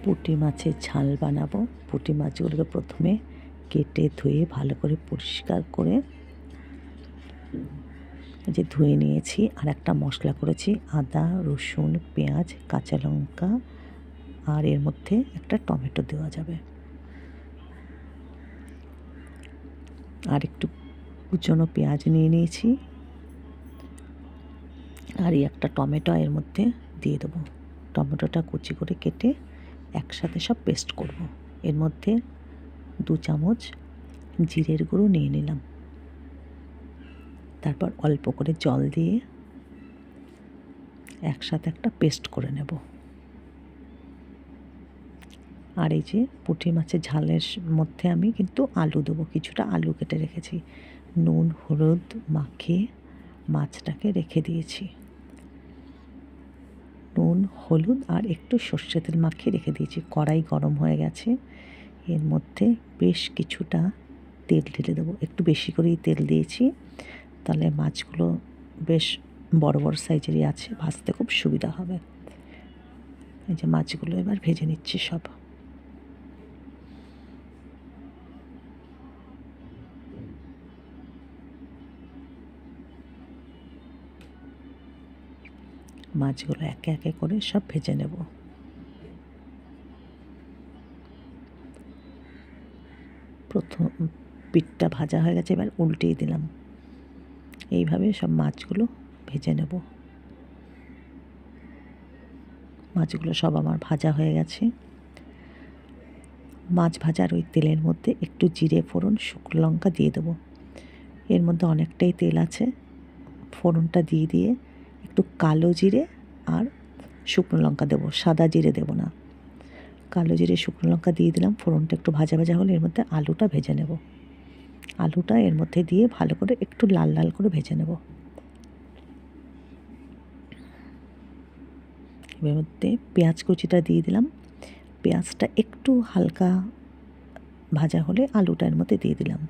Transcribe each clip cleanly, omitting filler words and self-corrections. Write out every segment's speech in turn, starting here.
পুঁটি মাছের ঝাল বানাবো। পুঁটি মাছগুলোকে প্রথমে কেটে ধুয়ে ভালো করে পরিষ্কার করে যে ধুয়ে নিয়েছি। আর একটা মশলা করেছি, আদা, রসুন, পেঁয়াজ, কাঁচা লঙ্কা, আর এর মধ্যে একটা টমেটো দেওয়া যাবে। আর একটু কুচনো পেঁয়াজ নিয়ে নিয়েছি, আর এই একটা টমেটো এর মধ্যে দিয়ে দেবো। টমেটোটা কুচি করে কেটে একসাথে সব পেস্ট করব। এর মধ্যে 2 চামচ জিরের গুঁড়ো নিয়ে নিলাম। তারপর অল্প করে জল দিয়ে একসাথে একটা পেস্ট করে নেব। আর এই যে পুঁটি মাছের ঝালের মধ্যে আমি কিন্তু আলু দেবো, কিছুটা আলু কেটে রেখেছি। নুন হলুদ মাখিয়ে মাছটাকে রেখে দিয়েছি। নুন হলুদ আর একটু সর্ষে তেল মাখিয়ে রেখে দিয়েছি। কড়াই গরম হয়ে গেছে, এর মধ্যে বেশ কিছুটা তেল ঢেলে দেবো। একটু বেশি করেই তেল দিয়েছি, তাহলে মাছগুলো বেশ বড় বড় সাইজেরই আছে, ভাজতে খুব সুবিধা হবে। এই যে মাছগুলো এবার ভেজে নিচ্ছি সব। মাছগুলো একে একে করে সব ভেজে নেব। প্রথম পিঠটা ভাজা হয়ে গেছে, এবার উল্টিয়ে দিলাম। এইভাবে সব মাছগুলো ভেজে নেব। মাছগুলো সব আমার ভাজা হয়ে গেছে। মাছ ভাজার ওই তেলের মধ্যে একটু জিরে ফোড়ন শুকনো লঙ্কা দিয়ে দেবো। এর মধ্যে অনেকটাই তেল আছে। ফোড়নটা দিয়ে একটু কালো জিরে আর শুকনো লঙ্কা দেবো, সাদা জিরে দেবো না। কালো জিরে শুকনো লঙ্কা দিয়ে দিলাম। ফোড়নটা একটু ভাজা ভাজা হলে এর মধ্যে আলুটা ভেজে নেব। আলুটা এর মধ্যে দিয়ে ভালো করে একটু লাল লাল করে ভেজে নেব। এর মধ্যে পেঁয়াজ কুচিটা দিয়ে দিলাম। পেঁয়াজটা একটু হালকা ভাজা হলে আলুটা এর মধ্যে দিয়ে দিলাম।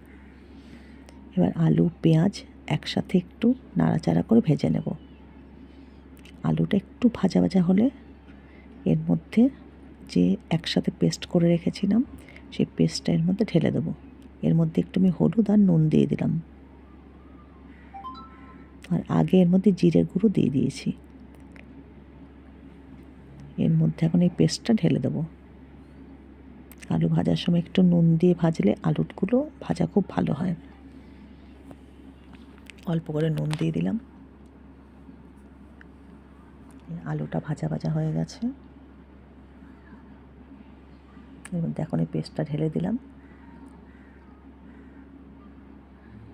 এবার আলু পেঁয়াজ একসাথে একটু নাড়াচাড়া করে ভেজে নেব। আলুটা একটু ভাজা ভাজা হলে এর মধ্যে যে একসাথে পেস্ট করে রেখেছিলাম সেই পেস্টটা এর মধ্যে ঢেলে দেবো। এর মধ্যে একটু আমি হলুদ আর নুন দিয়ে দিলাম। আর আগে এর মধ্যে জিরের গুঁড়ো দিয়ে দিয়েছি। এর মধ্যে এখন এই পেস্টটা ঢেলে দেবো। আলু ভাজার সময় একটু নুন দিয়ে ভাজলে আলুগুলো ভাজা খুব ভালো হয়। অল্প করে নুন দিয়ে দিলাম। আলুটা ভাজা ভাজা হয়ে গেছে। এর মধ্যে এখন এই পেস্টটা ঢেলে দিলাম।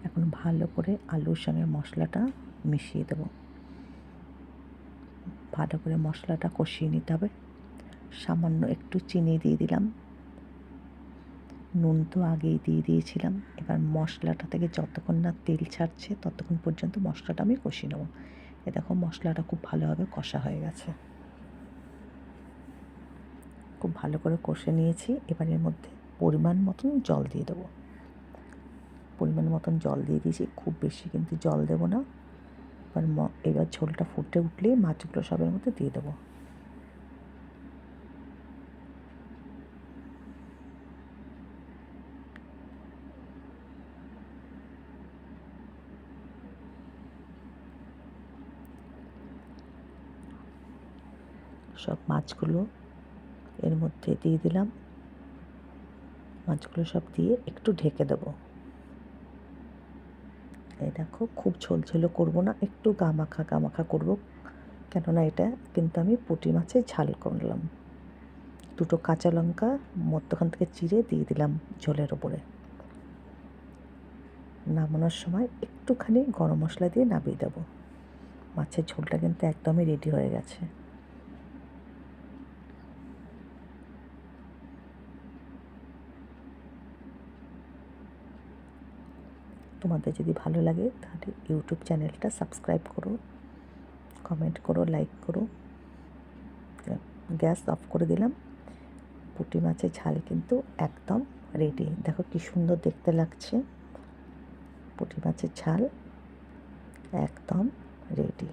এখন ভালো করে আলুর সঙ্গে মশলাটা মিশিয়ে দেবো। ভালো করে মশলাটা কষিয়ে নিতে হবে। সামান্য একটু চিনি দিয়ে দিলাম। নুন তো আগেই দিয়ে দিয়েছিলাম। এবার মশলাটা থেকে যতক্ষণ না তেল ছাড়ছে ততক্ষণ পর্যন্ত মশলাটা আমি কষিয়ে নেব। এ দেখো মশলাটা খুব ভালোভাবে কষা হয়ে গেছে। খুব ভালো করে কষে নিয়েছি। এবার এর মধ্যে পরিমাণ মতন জল দিয়ে দেবো। পরিমাণ মতন জল দিয়ে দিয়েছি, খুব বেশি কিন্তু জল দেবো না। এবার ঝোলটা ফুটে উঠলেই মাছগুলো সবের মধ্যে দিয়ে দেবো। সব মাছগুলো এর মধ্যে দিয়ে দিলাম। মাছগুলো সব দিয়ে একটু ঢেকে দেবো। এই দেখো খুব ঝোল করবো না, একটু গামাখা করবো, কেননা এটা কিন্তু আমি পুঁটি মাছের ঝাল করলাম। 2টো কাঁচা লঙ্কা মধ্যখান থেকে চিড়ে দিয়ে দিলাম ঝোলের ওপরে। নামানোর সময় একটুখানি গরম মশলা দিয়ে নামিয়ে দেবো। মাছের ঝোলটা কিন্তু একদমই রেডি হয়ে গেছে। তোমাদের যদি ভালো লাগে তাহলে ইউটিউব চ্যানেলটা সাবস্ক্রাইব করো, কমেন্ট করো, লাইক করো। গ্যাস অফ করে দিলাম। পুঁটি মাছের ঝাল কিন্তু একদম রেডি। দেখো কি সুন্দর দেখতে লাগছে। পুঁটি মাছের ঝাল একদম রেডি।